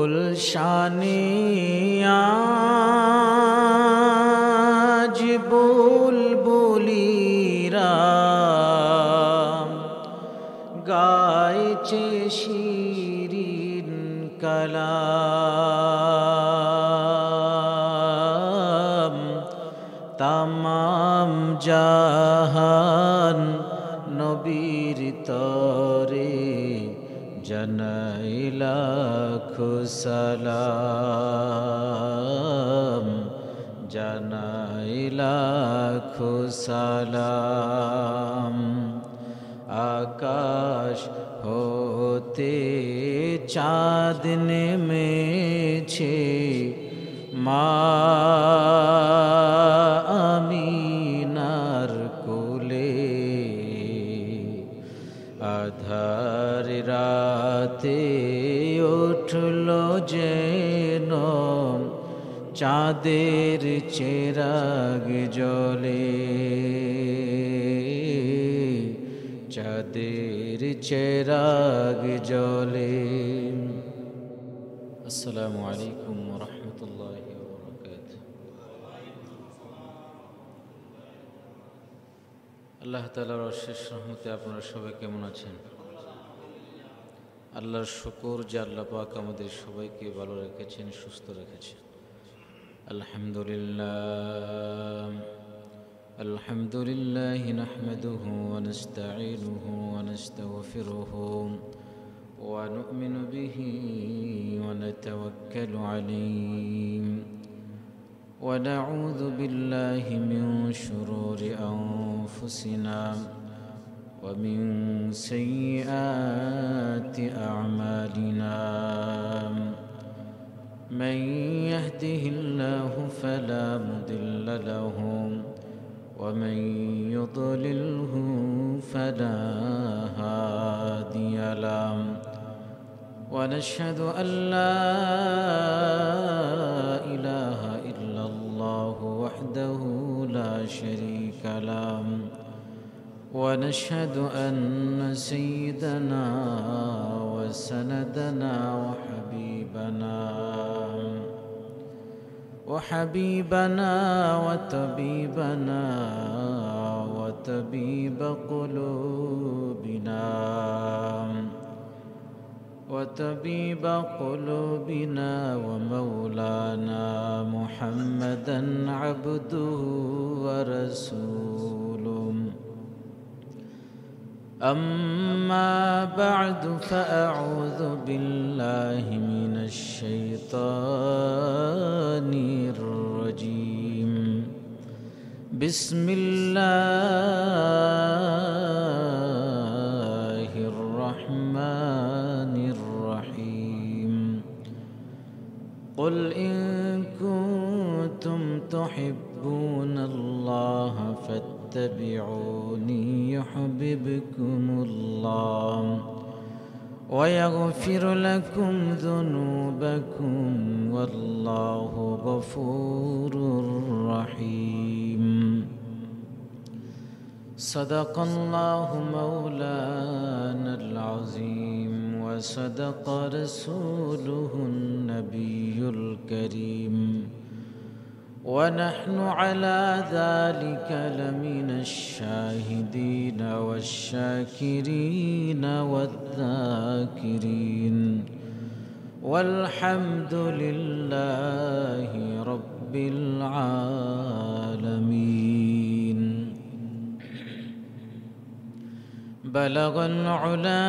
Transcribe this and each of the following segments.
গুলশানে আজ বুলবুলিরা গাইছে শিরিন কালাম। তামাম জাহান নবীর তরে জানাই লাখো সালাম, জানাই লাখো সালাম। আকাশ হতে চাঁদ নেমেছে মা আমিনার কোলে। আধার রাতে উঠল যেন চাঁদের চেরাগ জ্বলে, চাঁদের চেরাগ জ্বলে। আসসালামু আলাইকুম ওয়া রাহমাতুল্লাহি ওয়া বারাকাতুহু। আল্লাহ তাআলার অশেষ রহমতে আপনারা সবাই কেমন আছেন? আল্লাহর শুকর যে আল্লাহ পাক আমাদের সবাইকে ভালো রেখেছেন, সুস্থ রেখেছেন। আলহামদুলিল্লাহ আলহামদুলিল্লাহ নাহমাদুহু ওয়া নাস্তাঈনুহু ওয়া নাস্তাগফিরুহু ওয়া নু'মিনু বিহি ওয়া নাতাওয়াক্কালু আলাইহি ওয়া নাউযু বিল্লাহি মিন শুরুরি আনফুসিনা ওয়া মিন সাইয়্যাতি আ'মালিনা। মান ইয়াহদিহিল্লাহু ফালা মুদিল্লা লাহু ومن يضلله فلا هادي له ونشهد أن لا إله إلا الله وحده لا شريك له ونشهد أن سيدنا وسندنا وحبيبنا وطبيبنا وطبيب قلوبنا ومولانا محمدا عبده ورسوله. أما بعد فأعوذ بالله من الشيطان الرجيم. بسم الله الرحمن الرحيم. قل إن كنتم تحبون الله فاتبعوني يحببكم الله ويغفر لكم ذنوبكم والله غفور رحيم. صدق الله مولانا العظيم وصدق رسوله النبي الكريم ونحن على ذلك لمن الشاهدين والشاكرين والذاكرين والحمد لله رب العالمين. بلغ العلا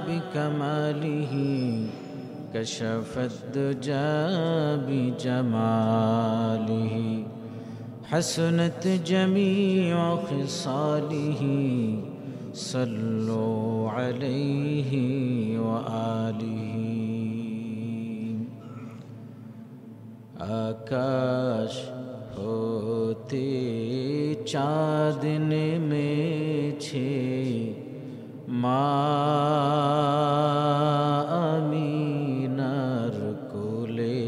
بكماله كشف الدجى بجماله حسنت جميع خصاله صلوا عليه وآله. আকাশ হতে চাঁদ নেমেছে মা আমিনার কোলে।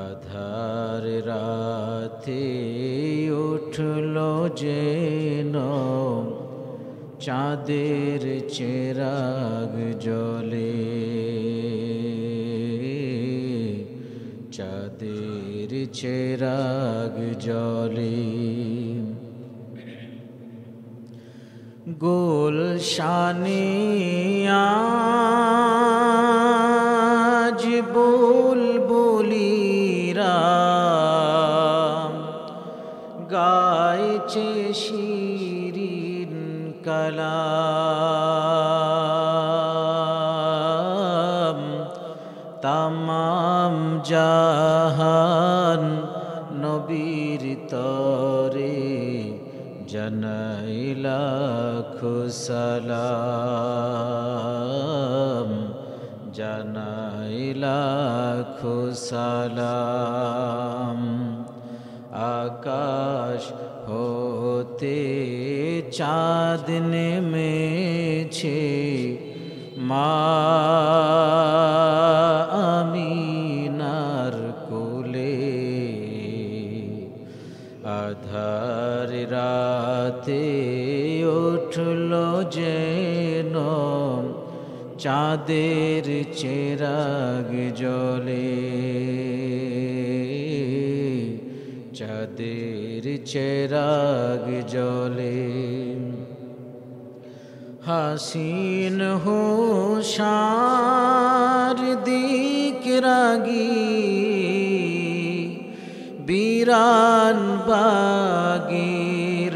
আধার রাতে উঠল যেন চাঁদের চেরাগ জ্বলে, রে, চাঁদের চেরাগ জলে। গুলশানে আজ বুলবুলিরা গাইছে শিরিন কালাম। তামাম জাহান নবীর তরে জানাই লাখো সালাম, জানাই লাখো সালাম। আকাশ হতে চাঁদ নেমেছে, মা আমিনার কোলে। আধার রাতে উঠল যেন চাঁদের চেরাগ জলে, চাঁদের চেরাগ জলে। হাসিন হুশার দিক রাগী বিরান বাগির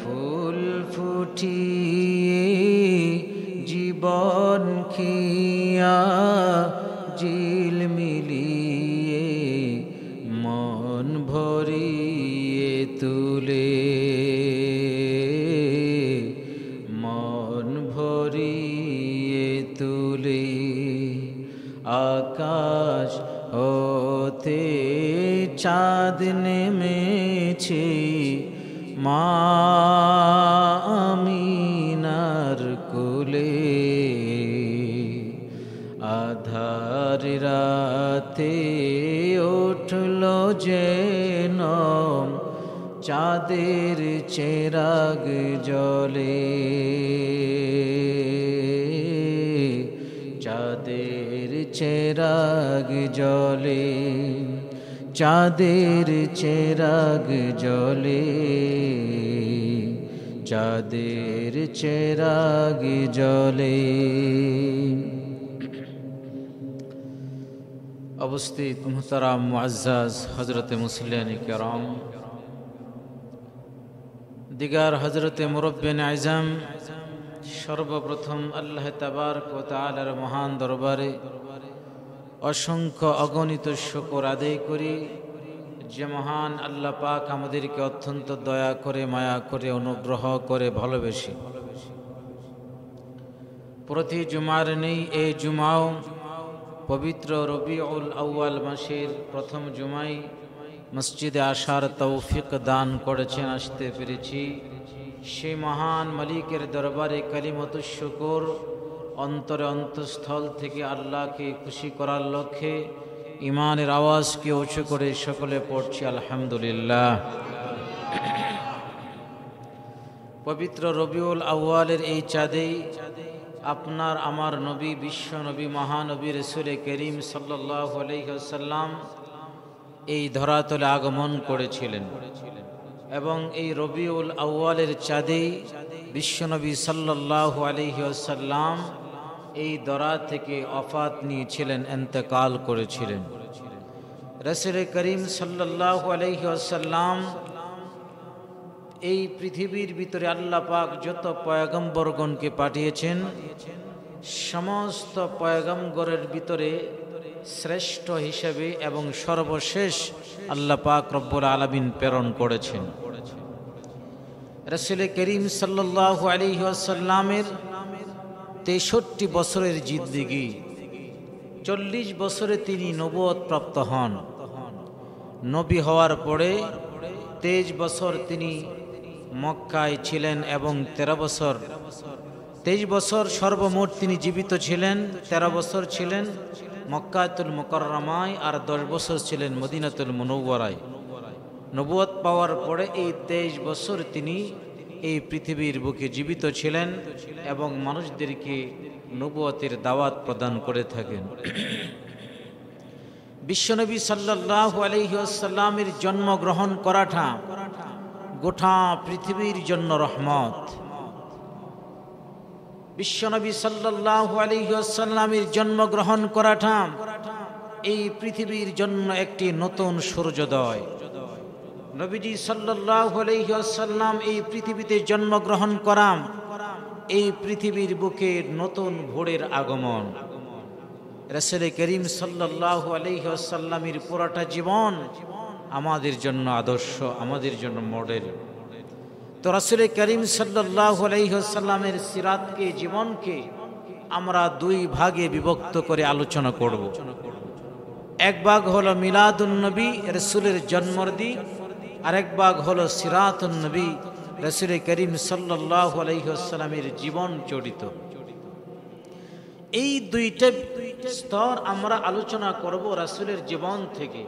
ফুল ফুটিয়ে জীবন খিয়া ঝিলমিলিয়ে মন ভরিয়ে তুলে, মন ভরিয়ে তুলে। আকাশ হতে চাঁদ নেমেছে, মা আমিনার কোলে। আধার রাতে উঠল যেন চাঁদের চেরাগ জলে, চাঁদের চেরাগ জলে, চাঁদের চেরাগ জলে, চাঁদের চেরাগ জলে। অবস্থিত মুহতারাম মুআজ্জাজ হযরতে মুসল্লিয়ান কিরাম, দিগার হযরতে মুরব্বিয়ান আযম, সর্বপ্রথম আল্লাহ তাবারক ওয়া তাআলার মহান দরবারে অসংখ্য অগণিত শুকর আদায় করি, যে মহান আল্লাহ পাক আমাদেরকে অত্যন্ত দয়া করে, মায়া করে, অনুগ্রহ করে, ভালোবেসে প্রতি জুমার নেই এই জুমাও পবিত্র রবিউল আউয়াল মাসের প্রথম জুমায় মসজিদে আসার তৌফিক দান করেছেন, আসতে পেরেছি। সেই মহান মালিকের দরবারে কালিমাতুশ শুকর অন্তরে অন্তঃস্থল থেকে আল্লাহকে খুশি করার লক্ষ্যে ইমানের আওয়াজকে উঁচু করে সকলে পড়ছি আলহামদুলিল্লাহ। পবিত্র রবিউল আউয়ালের এই চাঁদেই আপনার আমার নবী, বিশ্ব নবী, মহানবী রাসূল করিম সাল্লাল্লাহু আলাইহি ওয়াসাল্লাম এই ধরাতলে আগমন করেছিলেন এবং এই রবিউল আউয়ালের চাঁদেই বিশ্বনবী সাল্লাল্লাহু আলাইহি ওয়াসাল্লাম এই দরা থেকে ওফাত নিয়েছিলেন, ইন্তেকাল করেছিলেন। রাসূল করিম সাল্লাল্লাহু আলাইহি ওয়াসাল্লাম এই পৃথিবীর ভিতরে আল্লাহ পাক যত পয়গম্বরগণকে পাঠিয়েছেন, সমস্ত পয়গম্বরের ভিতরে শ্রেষ্ঠ হিসেবে এবং সর্বশেষ আল্লাহ পাক রব্বুল আলামিন প্রেরণ করেছেন। রাসূল করিম সাল্লাল্লাহু আলাইহি ওয়াসাল্লামের 63 বছরের জিন্দেগি, 40 বছরে তিনি নবুয়ত প্রাপ্ত হন। নবী হওয়ার পরে 23 বছর তিনি মক্কায় ছিলেন এবং 23 বছর সর্বমোট তিনি জীবিত ছিলেন। 13 বছর ছিলেন মক্কাতুল মুকাররমায় আর 10 বছর ছিলেন মদিনাতুল মুনাওয়ারায়। নবুয়ত পাওয়ার পরে এই 23 বছর তিনি এই পৃথিবীর বুকে জীবিত ছিলেন এবং মানুষদেরকে নবুয়তের দাওয়াত প্রদান করে থাকেন। বিশ্বনবী সাল্লাল্লাহু আলাইহি ওয়াসাল্লামের জন্মগ্রহণ করাটা গোটা পৃথিবীর জন্য রহমত। বিশ্বনবী সাল্লাল্লাহু আলাইহি ওয়াসাল্লামের জন্মগ্রহণ করাটা এই পৃথিবীর জন্য একটি নতুন সূর্যোদয়। নবীজি সাল্লাল্লাহু আলাইহি ওয়াসাল্লাম এই পৃথিবীতে জন্মগ্রহণ করা এই পৃথিবীর বুকে নতুন ভোরের আগমন। রাসূল করিম সাল্লাল্লাহু আলাইহি ওয়াসাল্লামের পুরোটা জীবন আমাদের জন্য আদর্শ, আমাদের জন্য মডেল। তো রাসূল করিম সাল্লাল্লাহু আলাইহি ওয়াসাল্লামের সিরাতকে, জীবনকে আমরা দুই ভাগে বিভক্ত করে আলোচনা করব। এক ভাগ হলো মিলাদুন নবী, রাসূলের জন্মের দিন, আর এক ভাগ হলো সিরাতুন নবী, রাসূল করিম সাল্লাল্লাহু আলাইহি ওয়াসাল্লামের জীবন চরিত। এই দুইটা স্তর আমরা আলোচনা করব রাসূলের জীবন থেকে।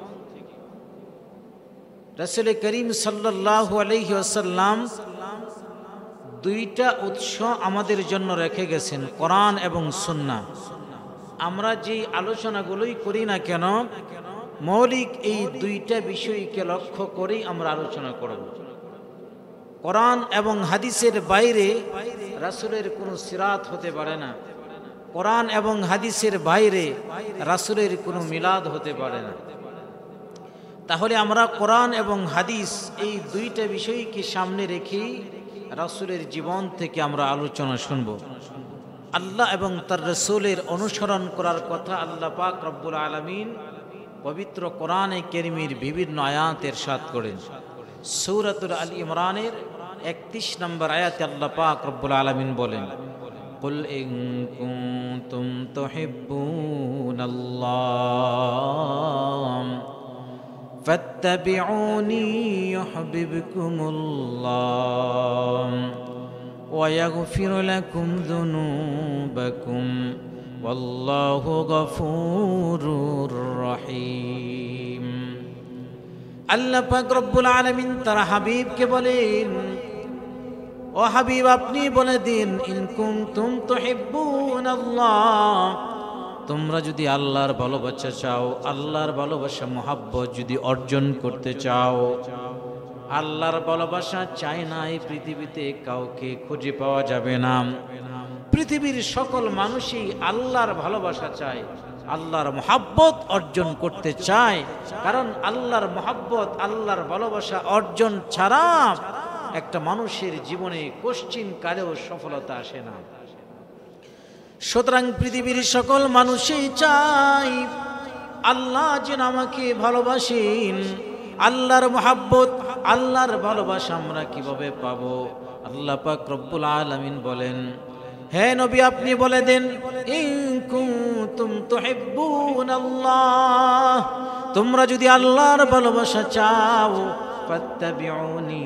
রাসূল করিম সাল্লাল্লাহু আলাইহি ওয়াসাল্লাম দুইটা উৎস আমাদের জন্য রেখে গেছেন, কোরআন এবং সুন্নাহ। আমরা যে আলোচনাগুলোই করি না কেন, মৌলিক এই দুইটা বিষয়কে লক্ষ্য করেই আমরা আলোচনা করব। কোরআন এবং হাদিসের বাইরে রাসূলের কোনো সিরাত হতে পারে না। কোরআন এবং হাদিসের বাইরে রাসূলের কোনো মিলাদ হতে পারে না। তাহলে আমরা কোরআন এবং হাদিস এই দুইটা বিষয়কে সামনে রেখেই রাসূলের জীবন থেকে আমরা আলোচনা শুনব। আল্লাহ এবং তার রাসূলের অনুসরণ করার কথা আল্লাহ পাক রব্বুল আলামিন পবিত্র কোরআনে কারীমের বিভিন্ন আয়াত ইরশাদ করেন। সূরাতুল আল ইমরানের 31 নম্বর আয়াতে আল্লাহ পাক রব্বুল আলামিন বলেন, কুল ইন কুনতুম তুহিব্বুনাল্লাহ ফাত্তাবিউনি ইউহিব্বুকুমুল্লাহ ওয়া ইয়াগফির লাকুম যুনুবাকুম ওয়াল্লাহু গফুরুর রহিম। আল্লাহ পাক রব্বুল আলামিন তার হাবিবকে বলেন, ও হাবিব আপনি বলে দিন, ইন কুনতুম তুহিব্বুনাল্লাহ, তোমরা যদি আল্লাহর ভালোবাসা চাও, আল্লাহর ভালোবাসা মহাব্বত যদি অর্জন করতে চাও। আল্লাহর ভালোবাসা চাই না এই পৃথিবীতে কাউকে খুঁজে পাওয়া যাবে না। পৃথিবীর সকল মানুষই আল্লাহর ভালোবাসা চায়, আল্লাহর মহাব্বত অর্জন করতে চায়। কারণ আল্লাহর মহাব্বত, আল্লাহর ভালোবাসা অর্জন ছাড়া একটা মানুষের জীবনে কোশ্চিন কালেও সফলতা আসে না। সুতরাং পৃথিবীর সকল মানুষই চায় আল্লাহ যেন আমাকে ভালোবাসেন। আল্লাহর মহাব্বত, আল্লাহর ভালোবাসা আমরা কিভাবে পাবো? আল্লাহ পাক রব্বুল আলামিন বলেন, হে নবী আপনি বলে দেন, ইন কুনতুম তুহিব্বুনাল্লাহ, তোমরা যদি আল্লাহর ভালোবাসা চাও, ফাত্তাবিউনি,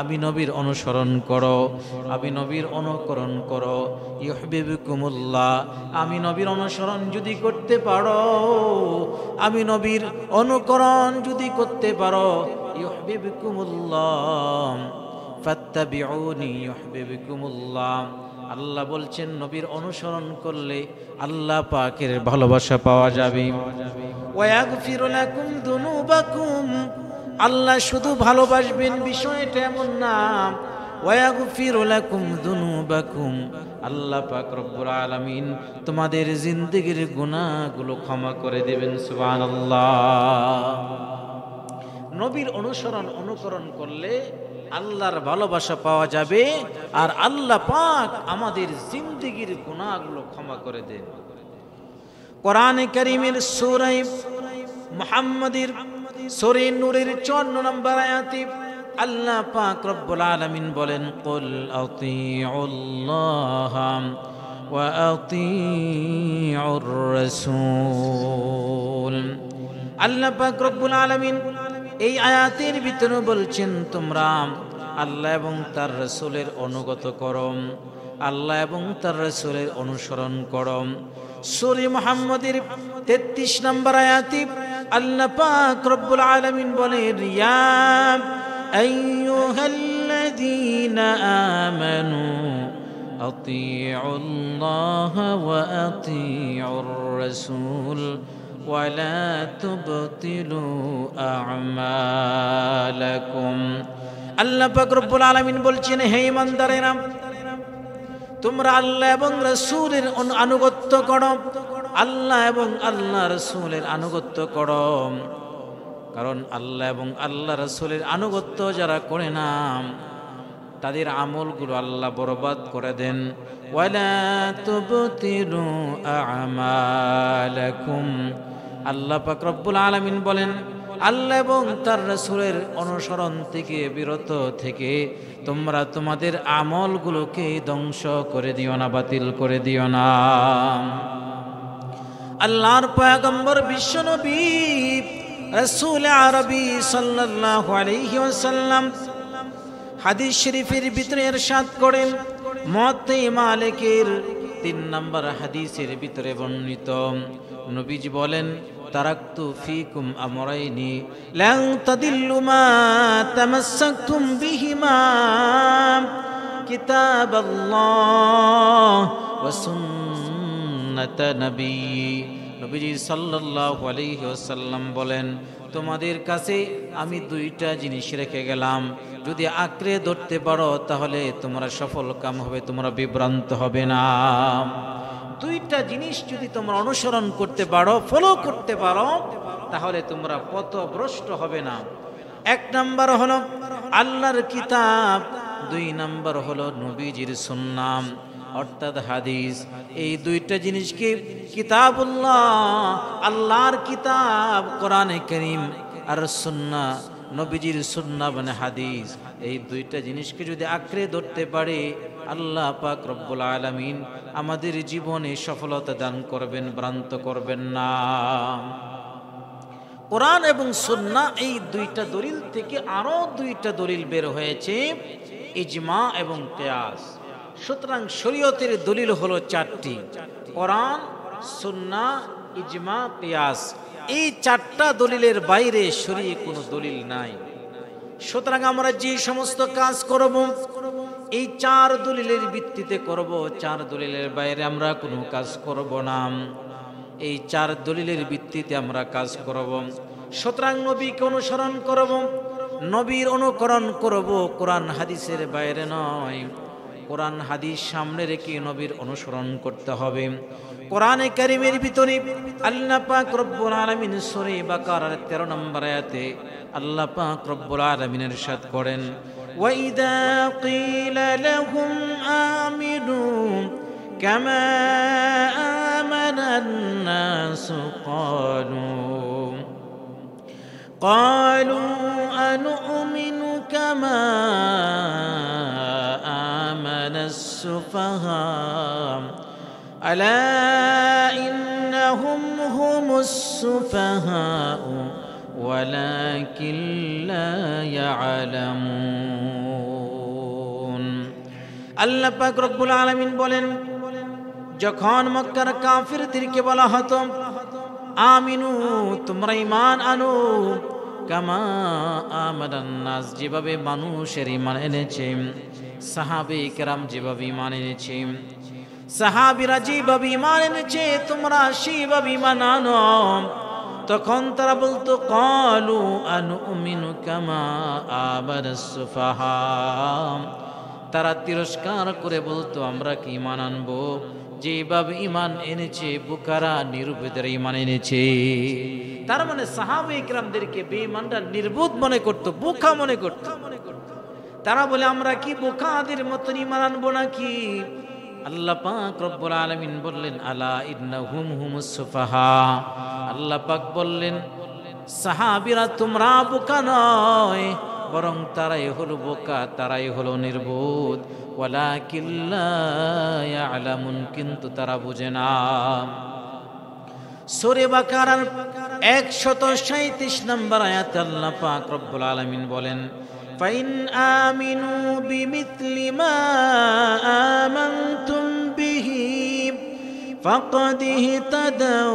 আমি নবীর অনুসরণ করো, আমি নবীর অনুকরণ করো, ইউহিব্বুকুমুল্লাহ, আমি নবীর অনুসরণ যদি করতে পারো, আমি নবীর অনুকরণ যদি করতে পারো, ইউহিব্বুকুমুল্লাহ ফাত্তাবিউনি ইউহিব্বুকুমুল্লাহ। আল্লাহ বলছেন নবীর অনুসরণ করলে আল্লাহ পাকের ভালোবাসা পাওয়া যাবে। ওয়া ইয়াগফিরু লাকুম যুনুবাকুম, আল্লাহ শুধু ভালোবাসবেন বিষয়টা এমন না। ওয়া ইয়াগফিরু লাকুম যুনুবাকুম, আল্লাহ পাক রব্বুল আলামিন তোমাদের জিন্দেগীর গুনাহগুলো ক্ষমা করে দেবেন। সুবহানাল্লাহ। নবীর অনুকরণ করলে আল্লাহর ভালোবাসা পাওয়া যাবে, আর আল্লাহ পাক আমাদের জিন্দেগীর গুনাহগুলো ক্ষমা করে দেন। কোরআনে কারীমের সূরা মুহাম্মাদের সূরা নূরের 54 নম্বর আয়াতে আল্লাহ পাক রব্বুল আলামিন বলেন, কুল আতিউল্লাহ ওয়া আতিউর রাসূল। আল্লাহ পাক রব্বুল আলামিন এই আয়াতের ভিতরে বলছেন তোমরা আল্লাহ এবং তার রাসূলের অনুগত করো, আল্লাহ এবং তার রাসূলের অনুসরণ করো। সূরা মুহাম্মাদের 33 নম্বর আয়াতে আল্লাহ পাক রব্বুল আলামিন বলেন, ইয়া আইয়ুহাল্লাযীনা আমানু আতিউল্লাহ ওয়া আতিউর রাসূল ওয়া লা তুবতিলু আমালাকুম। আল্লাহ পাক রব্বুল আলামিন বলছেন, হে ঈমানদারেরা, তোমরা আল্লাহ এবং রাসূলের আনুগত্য করো, আল্লাহ এবং আল্লাহ রাসূলের আনুগত্য করো। কারণ আল্লাহ এবং আল্লাহ রাসূলের আনুগত্য যারা করে না, তাদের আমলগুলো আল্লাহ বরবাদ করে দেন। ওয়ালা তুবতিলু আমালাকুম। আল্লাহ পাক রব্বুল আলামিন বলেন, আল্লাহ এবং তার রাসূলের অনুসরণ থেকে বিরত থেকে তোমরা তোমাদের আমলগুলোকে ধ্বংস করে দিও না, বাতিল করে দিও না। আল্লাহর পয়গম্বর বিশ্বনবী রাসূল আরবী সাল্লাল্লাহু আলাইহি ওয়াসাল্লাম হাদিস শরীফের ভিতরে ইরশাদ করেন, মুওয়াত্তা মালিকের 3 নম্বর হাদিসের ভিতরে বর্ণিত, নবীজি বলেন, তারাকতু ফিকুম আমরাইনি লান তাদিল্লু মা তামাসসাকতুম বিহিমা কিতাবাল্লাহ ওয়া সুন্নাত নবী। নবীজি সাল্লাল্লাহু আলাইহি ওয়াসাল্লাম বলেন, তোমাদের কাছে আমি 2টা জিনিস রেখে গেলাম, যদি আঁকড়ে ধরতে পারো তাহলে তোমরা সফল কাম হবে, তোমরা বিভ্রান্ত হবে না। 2টা জিনিস যদি তোমরা অনুসরণ করতে পারো, ফলো করতে পারো, তাহলে তোমরা পথভ্রষ্ট হবে না। 1 নম্বর হলো আল্লাহর কিতাব, 2 নম্বর হলো নবীজির সুন্নাহ অর্থাৎ হাদিস। এই 2টা জিনিসকে কিতাবুল্লাহ, আল্লাহর কিতাব কোরআনে কারীম, আর সুন্নাহ নবীজির সুন্নাহ মানে হাদিস, এই 2টা জিনিসকে যদি আঁকড়ে ধরতে পারে, আল্লাহ পাক রব্বুল আলামিন আমাদের জীবনে সফলতা দান করবেন, ভ্রান্ত করবেন না। কোরআন এবং সুন্নাহ এই 2টা দলিল থেকে আরো 2টা দলিল বের হয়েছে, ইজমা এবং কিয়াস। সুতরাং শরীয়তের দলিল হলো 4টি, কোরআন, সুন্নাহ, ইজমা, কিয়াস। এই 4টা দলিলের বাইরে শরীয়তে কোনো দলিল নাই। সুতরাং আমরা যে সমস্ত কাজ করব, এই 4 দলিলের ভিত্তিতে করব, 4 দলিলের বাইরে আমরা কোনো কাজ করব না। এই 4 দলিলের ভিত্তিতে আমরা কাজ করব। সুতরাং নবীকে অনুসরণ করব, নবীর অনুকরণ করব, কোরআন হাদিসের বাইরে নয়। কোরআন হাদিস সামনে রেখে নবীর অনুসরণ করতে হবে। কোরআনে কারীমের ভিতরে আল্লাহ পাক রব্বুল আলামিন সূরা বাকারার 13 নম্বর আয়াতে আল্লাহ পাক রব্বুল আলামিন ইরশাদ করেন, ওয়া ইযা ক্বিলা লাহুম আমিনু কামা আমানান নাস ক্বালু আনুমিনু কামা السفهاء ألا إنهم هم السفهاء ولكن لا يعلمون। আল্লাহ পাক রব্বুল আলামিন বলেন, যখন মক্কার কাফিরদেরকে বলা হতো, আমিনু, তোমরা ঈমান আনো, কামা আমানান নাস, যেভাবে মানুষের ঈমান এনেছে, সাহাবে কেরাম যেভাবে ঈমান এনেছে, সাহাবীরা যেভাবে ঈমান এনেছে, তোমরা সেইভাবে ঈমান আনো। তখন তারা বলতো, ক্বালু আনুমিনু কামা আমানাস সুফাহা, তারা তিরস্কার করে বলতো, আমরা কি ঈমান আনবো যেভাবে ঈমান এনেছে বুকারা, নিরুপেদের ঈমান এনেছে। তার মানে সাহাবে কেরামদেরকে বেঈমানরা নির্বোধ মনে করত, বোকা মনে করত। তারা বলে, আমরা কি বোকাদের মতন ঈমান আনবো নাকি? আল্লাহ পাক রব্বুল আলামিন বললেন, আলা ইন্নাহুম হুমুস সুফাহা। আল্লাহ পাক বললেন, সাহাবীরা তোমরা বোকা নয়, বরং তারাই হলো বোকা, তারাই হলো নির্বোধ। ওয়ালাকিন লা ইয়ালামুন, কিন্তু তারা বুঝে না। সূরা বাকারার 137 নম্বর আয়াতে আল্লাহ পাক রব্বুল আলামিন বলেন, ফাইন আমিনু বিমিথলি মা আমানতুম বিহি ফাকাদ ইহতাদাউ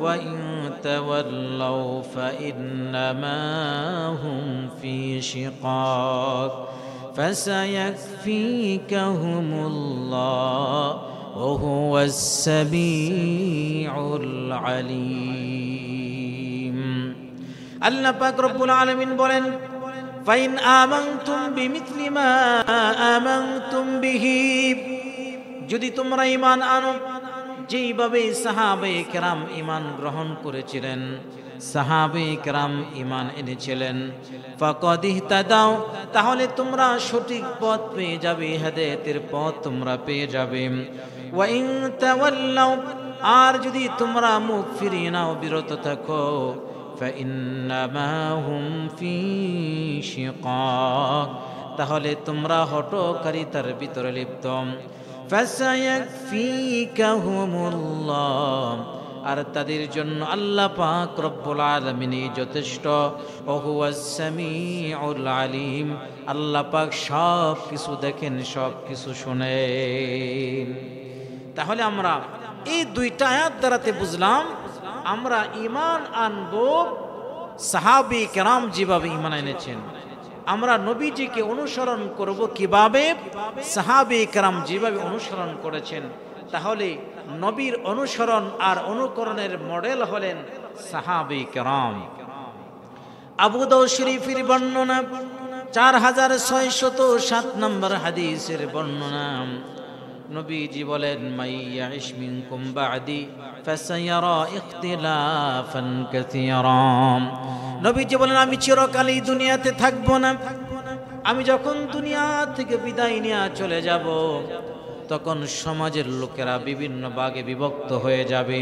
ওয়া ইন তাওয়াল্লাউ ফাইন্নামা হুম ফি শিকাক فسيكفيكهم الله وهو السميع العليم আল্লাহ পাক রব্বুল আলামিন বলেন ফাইন আমানতুম বিমিথলি মা আমানতুম বিহি যদি তোমরা ঈমান আনো যেইভাবে সাহাবায়ে কেরাম ঈমান গ্রহণ করেছিলেন সাহাবায়ে কেরাম ঈমান এনেছিলেন ফাকাদ ইহতাদাও তাহলে তোমরা সঠিক পথ পেয়ে যাবে হেদায়েতের পথ তোমরা পেয়ে যাবে ওয়া ইন তাওয়াল্লাও আর যদি তোমরা মুখ ফিরিয়ে নাও বিরত থাকো فإنما هم في شقاق তাহলে তোমরা হঠকারিতার ভিতরে লিপ্ত ফাসায়াকফিকাহুমুল্লাহ আর তাদের জন্য আল্লাহ পাক রব্বুল আলামিন যথেষ্ট ওয়া হুয়াস সামিউল আলিম আল্লাহ পাক সব কিছু দেখেন সব কিছু শুনেন তাহলে আমরা এই দুইটা আয়াত দ্বারাতে বুঝলাম আমরা ঈমান আনবো সাহাবী কেরাম যেভাবে ঈমান এনেছেন আমরা নবীজিকে অনুসরণ করব কিভাবে সাহাবী কেরাম যেভাবে অনুসরণ করেছেন তাহলে নবীর অনুসরণ আর অনুকরণের মডেল হলেন সাহাবী কেরাম আবু দাউদ শরীফের বর্ণনা 4607 নম্বর হাদিসের বর্ণনা নবীজি বলেন মাইয়াইশ মিনকুম বাদি ফাসায়ারা ইখতিলাফান কাসীরা নবীজি বলেন আমি চিরকাল এই দুনিয়াতে থাকব না আমি যখন দুনিয়া থেকে বিদায় নিয়ে চলে যাব তখন সমাজের লোকেরা বিভিন্ন ভাগে বিভক্ত হয়ে যাবে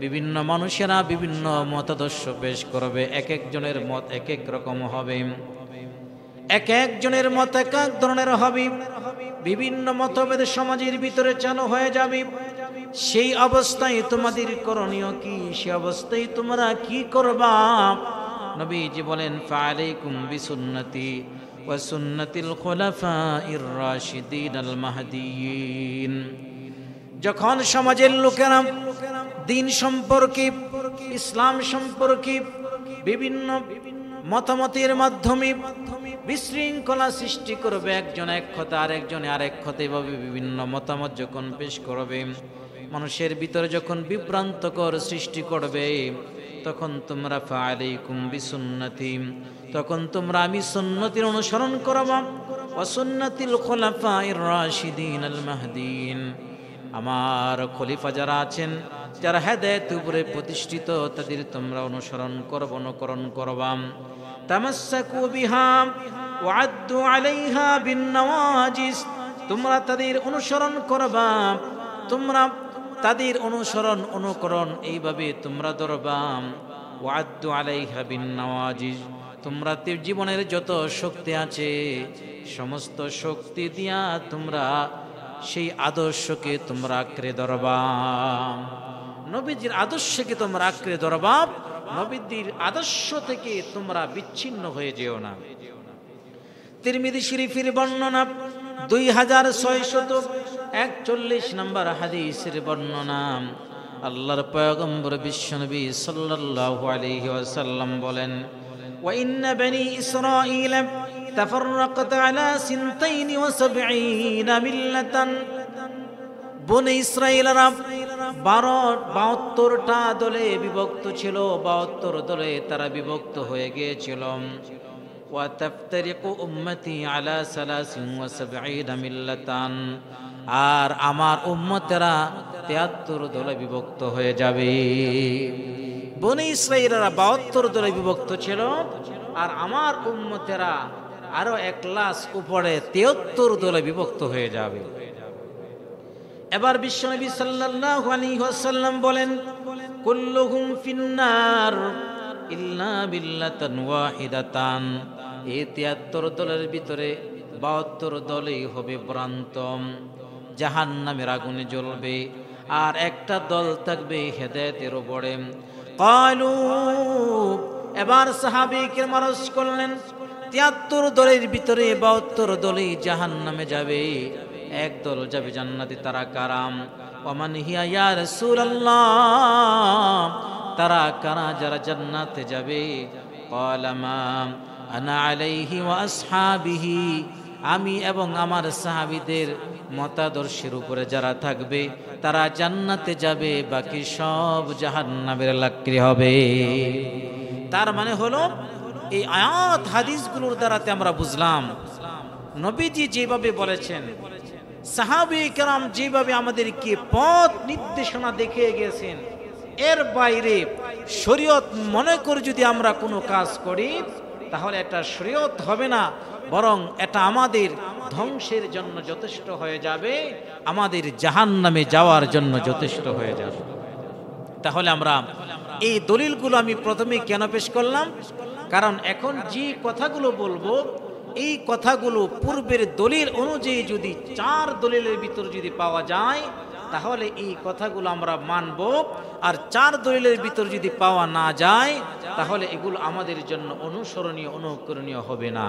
বিভিন্ন মানুষেরা বিভিন্ন মতাদর্শ পেশ করবে এক একজনের মত এক এক রকম হবে এক একজনের মত এক এক ধরনের হবে বিভিন্ন মতভেদ সমাজের ভিতরে চালু হয়ে যাবে সেই অবস্থায় তোমাদের করণীয় কি সেই অবস্থায় তোমরা কি করবা নবীজি বলেন ফালাইকুম বিসুন্নতি ওয়া সুন্নাতিল খুলাফাইর রাশিদিন আল মাহদিয়িন যখন সমাজের লোকেরা দ্বীন সম্পর্কে ইসলাম সম্পর্কে বিভিন্ন মতামতের মাধ্যমে বিশৃঙ্খলা সৃষ্টি করবে একজন এক কথা আরেকজন আরেক কথা এভাবে বিভিন্ন মতামত যখন পেশ করবে মানুষের ভিতরে যখন বিভ্রান্তকর সৃষ্টি করবে তখন তোমরা ফালাইকুম বিসুন্নতি তখন তোমরা আমি সুন্নতির অনুসরণ করবা ওয়া সুন্নাতিল খুলাফাইর রাশিদিন আল মাহদিয়িন আমার খলিফা যারা আছেন যারা হেদায়েতের উপরে প্রতিষ্ঠিত তাদের তোমরা অনুসরণ করবা অনুকরণ করবা তামাসসাকু বিহা ওয়া'আদ্দু আলাইহা বিন-নওয়াজিস তোমরা তাদের অনুসরণ করবা তোমরা তাদের অনুসরণ অনুকরণ এইভাবে তোমরা ধরবা ওয়া'আদ্দু আলাইহা বিন-নওয়াজিস তোমরা জীবনের যত শক্তি আছে সমস্ত শক্তি দিয়া তোমরা সেই আদর্শকে তোমরা আঁকড়ে ধরবা নবীজির আদর্শকে তোমরা আঁকড়ে ধরবা নবীজির আদর্শ থেকে তোমরা বিচ্ছিন্ন হয়ে যেও না তিরমিজি শরীফের বর্ণনা 2641 নম্বর হাদিসের বর্ণনা আল্লাহর পয়গম্বর বিশ্বনবী সাল্লাল্লাহু আলাইহি ওয়াসাল্লাম বলেন ওয়া ইন্না বনি ইসরাঈল তাফাররাকাত আলা 72 মিল্লাতান বনি ইসরাঈলরা 72টা দলে বিভক্ত ছিল 72 দলে তারা বিভক্ত হয়ে গিয়েছিল ওয়া তাফতারিকু উম্মতি আলা 73 মিল্লাতান আর আমার উম্মতেরা 73 দলে বিভক্ত হয়ে যাবে বনি ইসরাঈলরা 72 দলে বিভক্ত ছিল আর আমার উম্মতেরা আরো এক ক্লাস উপরে 73 দলে বিভক্ত হয়ে যাবে এবার বিশ্বনবী সাল্লাল্লাহু আলাইহি ওয়াসাল্লাম বলেন কুল্লুহুম ফিন্নার ইল্লা বিল্লাতান ওয়াহিদাতান এই 73 দলের ভিতরে 72 দলই হবে ভ্রান্ত জাহান্নামের আগুনে জ্বলবে আর একটা দল থাকবে হেদায়েতের উপরে ক্বালু এবার সাহাবী কিরাম আরজ করলেন 73 দলের ভিতরে 72 দলই জাহান্নামে যাবে এক দল যাবে জান্নাতে তারা কারাম ওমান হিয়া ইয়া রাসূলুল্লাহ তারা কারা যারা জান্নাতে যাবে ক্বালামা আনা আলাইহি ওয়া আসহাবিহি আমি এবং আমার সাহাবীদের মতাদর্শের উপরে যারা থাকবে তারা জান্নাতে যাবে, বাকি সব জাহান্নামের লাকড়ি হবে। তার মানে হলো এই আয়াত হাদিসগুলোর দ্বারাতে আমরা বুঝলাম নবীজি যেভাবে বলেছেন, সাহাবী কেরাম যেভাবে আমাদেরকে পথ নির্দেশনা দেখিয়ে গেছেন, এর বাইরে শরীয়ত মনে করে যদি আমরা কোনো কাজ করি তাহলে এটা শরীয়ত হবে না, বরং এটা আমাদের ধ্বংসের জন্য যথেষ্ট হয়ে যাবে, আমাদের জাহান্নামে যাওয়ার জন্য যথেষ্ট হয়ে যাবে। তাহলে আমরা এই দলিলগুলো আমি প্রথমে কেন পেশ করলাম? কারণ এখন যে কথাগুলো বলবো এই কথাগুলো পূর্বের দলিল অনুযায়ী যদি 4 দলিলের ভিতর যদি পাওয়া যায় তাহলে এই কথাগুলো আমরা মানব, আর 4 দলিলের ভিতর যদি পাওয়া না যায় তাহলে এগুলো আমাদের জন্য অনুসরণীয় অনুকরণীয় হবে না।